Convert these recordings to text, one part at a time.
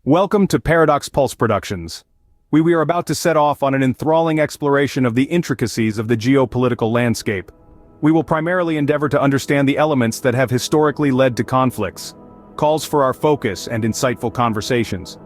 Welcome to Paradox Pulse Productions. We are about to set off on an enthralling exploration of the intricacies of the geopolitical landscape. We will primarily endeavor to understand the elements that have historically led to conflicts, calls for our focus and insightful conversations.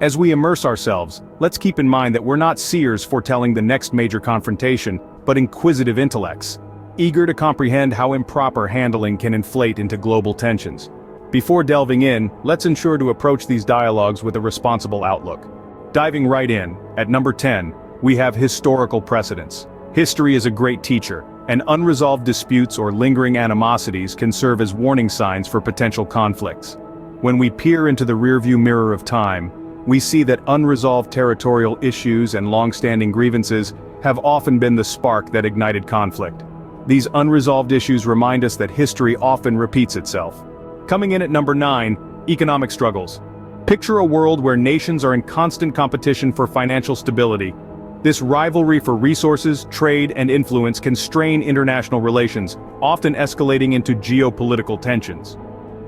As we immerse ourselves, let's keep in mind that we're not seers foretelling the next major confrontation, but inquisitive intellects, eager to comprehend how improper handling can inflate into global tensions. Before delving in, let's ensure to approach these dialogues with a responsible outlook. Diving right in, at number 10, we have historical precedence. History is a great teacher, and unresolved disputes or lingering animosities can serve as warning signs for potential conflicts. When we peer into the rearview mirror of time, we see that unresolved territorial issues and long-standing grievances have often been the spark that ignited conflict. These unresolved issues remind us that history often repeats itself. Coming in at number 9, economic struggles. Picture a world where nations are in constant competition for financial stability. This rivalry for resources, trade, and influence can strain international relations, often escalating into geopolitical tensions.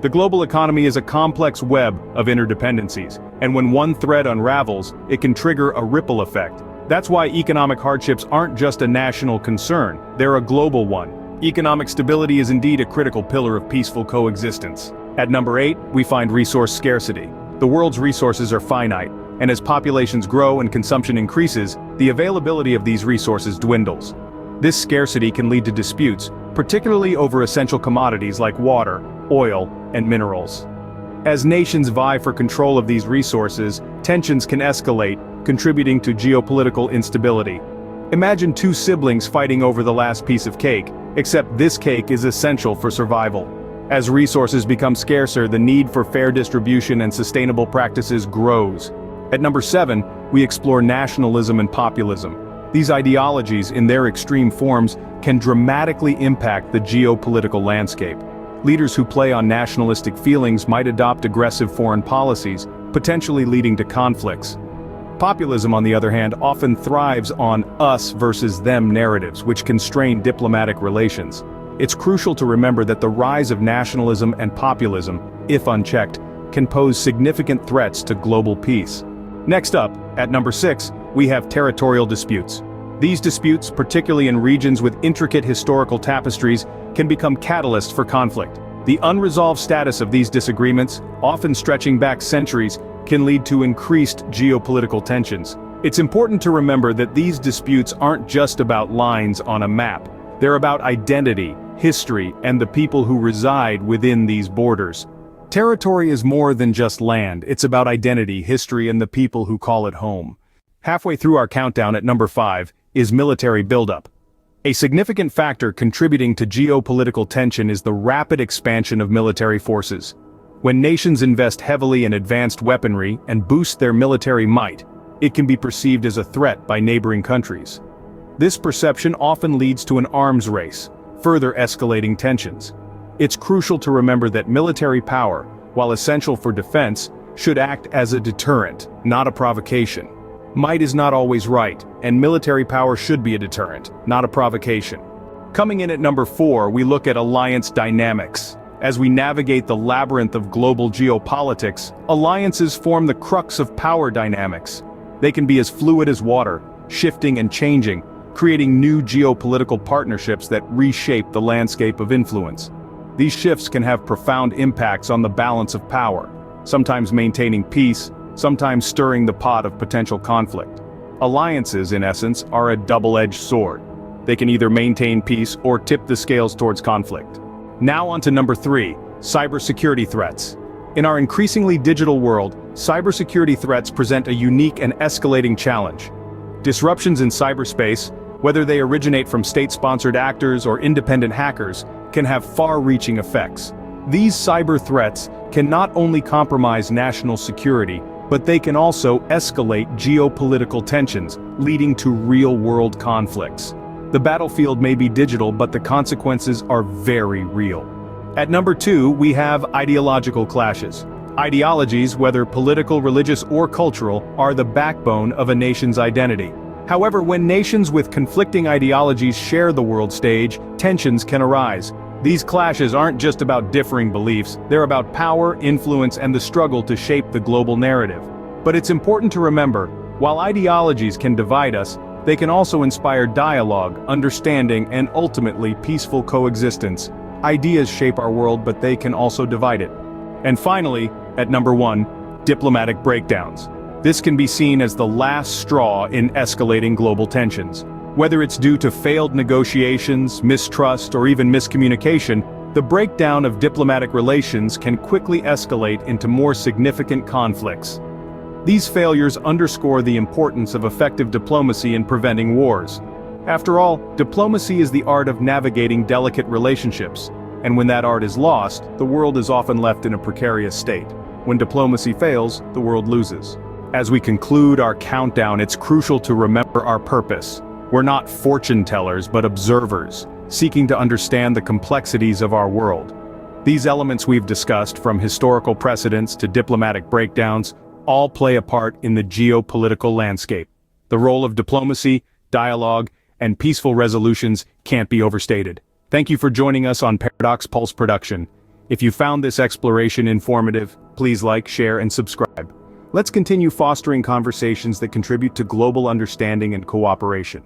The global economy is a complex web of interdependencies, and when one thread unravels, it can trigger a ripple effect. That's why economic hardships aren't just a national concern, they're a global one. Economic stability is indeed a critical pillar of peaceful coexistence. At number 8, we find resource scarcity. The world's resources are finite, and as populations grow and consumption increases, the availability of these resources dwindles. This scarcity can lead to disputes, particularly over essential commodities like water, oil, and minerals. As nations vie for control of these resources, tensions can escalate, contributing to geopolitical instability. Imagine two siblings fighting over the last piece of cake, except this cake is essential for survival. As resources become scarcer, the need for fair distribution and sustainable practices grows. At number 7, we explore nationalism and populism. These ideologies, in their extreme forms, can dramatically impact the geopolitical landscape. Leaders who play on nationalistic feelings might adopt aggressive foreign policies, potentially leading to conflicts. Populism, on the other hand, often thrives on us versus them narratives, which can strain diplomatic relations. It's crucial to remember that the rise of nationalism and populism, if unchecked, can pose significant threats to global peace. Next up, at number 6, we have territorial disputes. These disputes, particularly in regions with intricate historical tapestries, can become catalysts for conflict. The unresolved status of these disagreements, often stretching back centuries, can lead to increased geopolitical tensions. It's important to remember that these disputes aren't just about lines on a map. They're about identity, history, and the people who reside within these borders. Territory is more than just land, it's about identity, history, and the people who call it home. Halfway through our countdown at number 5 is military buildup. A significant factor contributing to geopolitical tension is the rapid expansion of military forces. When nations invest heavily in advanced weaponry and boost their military might, it can be perceived as a threat by neighboring countries. This perception often leads to an arms race, further escalating tensions. It's crucial to remember that military power, while essential for defense, should act as a deterrent, not a provocation. Might is not always right, and military power should be a deterrent, not a provocation. Coming in at number 4, we look at alliance dynamics. As we navigate the labyrinth of global geopolitics, alliances form the crux of power dynamics. They can be as fluid as water, shifting and changing, creating new geopolitical partnerships that reshape the landscape of influence. These shifts can have profound impacts on the balance of power, sometimes maintaining peace, sometimes stirring the pot of potential conflict. Alliances, in essence, are a double-edged sword. They can either maintain peace or tip the scales towards conflict. Now on to number 3, cybersecurity threats. In our increasingly digital world, cybersecurity threats present a unique and escalating challenge. Disruptions in cyberspace, whether they originate from state-sponsored actors or independent hackers, can have far-reaching effects. These cyber threats can not only compromise national security, but they can also escalate geopolitical tensions, leading to real-world conflicts. The battlefield may be digital, but the consequences are very real. At number 2, we have ideological clashes. Ideologies, whether political, religious, or cultural, are the backbone of a nation's identity. However, when nations with conflicting ideologies share the world stage, tensions can arise. These clashes aren't just about differing beliefs, they're about power, influence, and the struggle to shape the global narrative. But it's important to remember, while ideologies can divide us, they can also inspire dialogue, understanding, and ultimately peaceful coexistence. Ideas shape our world, but they can also divide it. And finally, at number 1, diplomatic breakdowns. This can be seen as the last straw in escalating global tensions. Whether it's due to failed negotiations, mistrust, or even miscommunication, the breakdown of diplomatic relations can quickly escalate into more significant conflicts. These failures underscore the importance of effective diplomacy in preventing wars. After all, diplomacy is the art of navigating delicate relationships, and when that art is lost, the world is often left in a precarious state. When diplomacy fails, the world loses. As we conclude our countdown, it's crucial to remember our purpose. We're not fortune tellers, but observers, seeking to understand the complexities of our world. These elements we've discussed, from historical precedents to diplomatic breakdowns, all play a part in the geopolitical landscape. The role of diplomacy, dialogue, and peaceful resolutions can't be overstated. Thank you for joining us on Paradox Pulse Production. If you found this exploration informative, please like, share, and subscribe. Let's continue fostering conversations that contribute to global understanding and cooperation.